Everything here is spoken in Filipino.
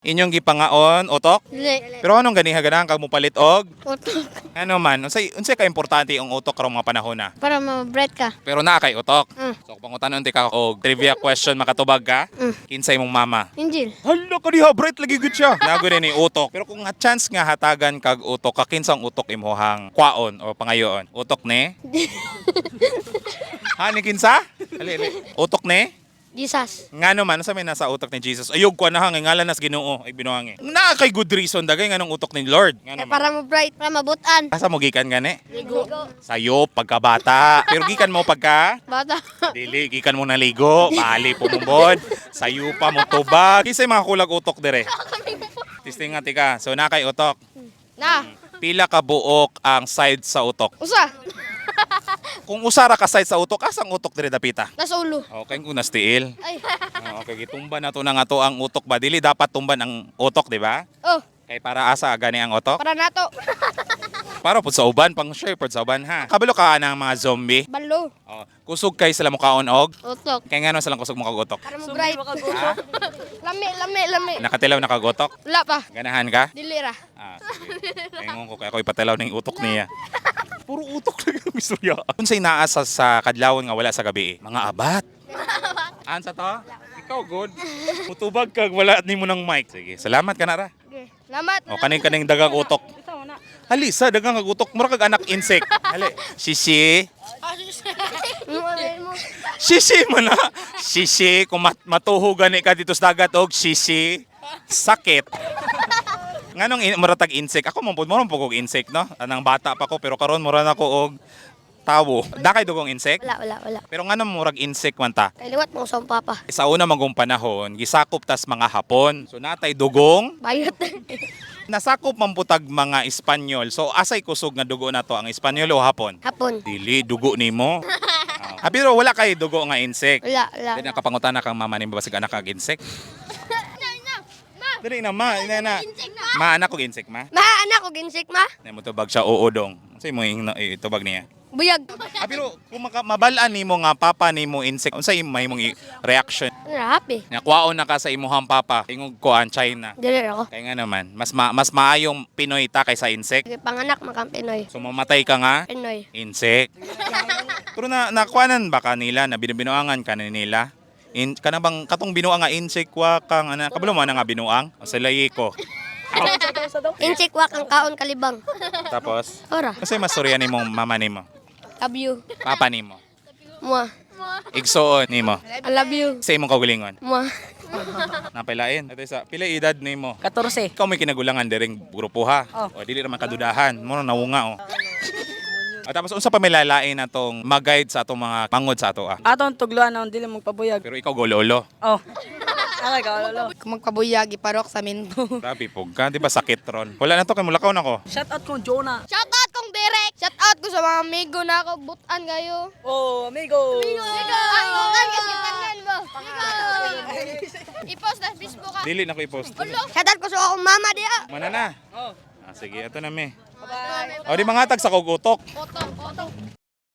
Inyong gipangaon utok? Dili. Pero anong ganiha ganahan kag mopalit og? Utok. Ano man, unsay ka importante ang utok karong mga panahon na? Para ma-bright ka. Pero naa kay utok. Mm. So kung pangutanon ti ka og trivia question makatubag ka, kinsay mong mama? Injil. Hala ka diha, bright lagi gud siya. Nago ni utok. Pero kung nga chance nga hatagan kag utok, kakinsang utok imong kwaon o pangayoon? Utok ni? Ha ni kinsa? Ali. Utok ni? Jesus. Ngano man sa may nasa utok ni Jesus. Ayog ko na ngalan nas Ginoo ay binuangi. Na kay good reason dagay nganong utok ni Lord. Ngano man. Para ma-bright, para mabutan. Asa mo gikan gani? Ligo. Sayo pagkabata. Pero gikan mo pagka Bata. dili gikan mo naligo, bali pumumbod. Sayo pa mo tubag. Kisay mga kulag utok dire. Tisting nga tika. So na kay utok. Na. Pila ka buok ang side sa utok. Usa. Kung usara ka side sa utok, asang utok dire dapita? Nasa ulo. Okay, kung nastiil. Ay. Okay, gitumba na to na nga to ang utok ba? Dili dapat tumban ang utok, di ba? Oh, Kay para asa gani ang utok? para nato. Para pud sa uban, pang sure pud sa uban ha. Kabalo ka ng mga zombie. Balo. Oh, kusog kay sila mukaon og. Utok. Kay ngano sila kusog makagutok? Para ma-bright. Ha? Lami. Nakatilaw nakagutok? Wala pa. Ganahan ka? Dili ra. Sige. Ingon ko kay ako ipatilaw ning utok niya. Puro utok lang ang istorya. Unsay naa sa kadlawon nga wala sa gabi? Mga abat. Ansa to? Ikaw good. Mutubag kag wala nimo ng mic. Sige, salamat ka na ra. Okay. Salamat. O kaning dagang utok. Halisa, dagang kag utok. Mura kag anak insect. Hali. Sisi. Sisi man na. Sisi, kung matuho gani ka dito sa dagat og sisi. Sakit. Nganong muratag insect? Ako mo kog insect no. Anang bata pa ko pero karon mura na ko og tawo. Dakay dugong insect. Wala. Pero nganong murag insect man ta? Kay liwat mo sa papa. Sa una magong panahon, gisakop tas mga Hapon. So natay dugong Bayot. nasakop man putag mga Espanyol. So asay kusog nga dugo na to ang Espanyol o Hapon? Hapon. Dili dugo nimo. Pero wala kay dugo nga insect. Wala. Dili nakapangutan na kang mama nimo basig anak kag insect. Dili na ma, ma anak kog insect ma. Ma, anak ko ginsik ma. Nimo tubag siya uudong. Unsay mo itubag niya? Buyag. Pero kung mabalaan nimo nga papa nimo insect, unsay imong reaction? Happy. Nga kwaon na ka sa imuhang papa, ingog ko ang China. Dili ra ako. Kaya nga naman, mas maayong Pinoy ta kaysa insect. Kay panganak makang Pinoy. So mamatay ka nga, Pinoy. insect. Pero nakuanan ba kanila, na binuangan ka na nila? Kanabang katong binuang nga insect wa kang ana kabalo mo na nga binuang o sa layi ko. Insik wa kang kaon kalibang. Tapos, Ora. kasi mastorya nimong mama nimo, Love you. papa nimo, Mua. igsoon nimo, I love you. sa imong kaugalingon. Mua. Napailain. Ito sa pila edad nimo. 14. Ikaw may kinagulangan diring grupo ha. Oh. O dili ra man kadudahan. Mo nawunga o. At tapos unsa pa may lalain na tong mag-guide sa atong mga pangod sa ato ah. Atong tugluan na dili magpabuyag. Pero ikaw gololo. Oh. Ay, lolo. Kung magpabuyag, iparok sa minto. Grabe pog ka, di ba sakit ron? Wala na to kay mulakaw na ko. Shout out kong Jonah. Shout out kong Derek. Shout out ko sa mga amigo na ako butan kayo. Oh, amigo. Amigo. Ang butan kasi tanan mo. I-post na Facebook ka. Dili na ko i-post. Shout out ko sa akong mama diya. Mana na. Oh. Ah, sige, ito na me. Bye. O di mga tag sa kogutok. Potong.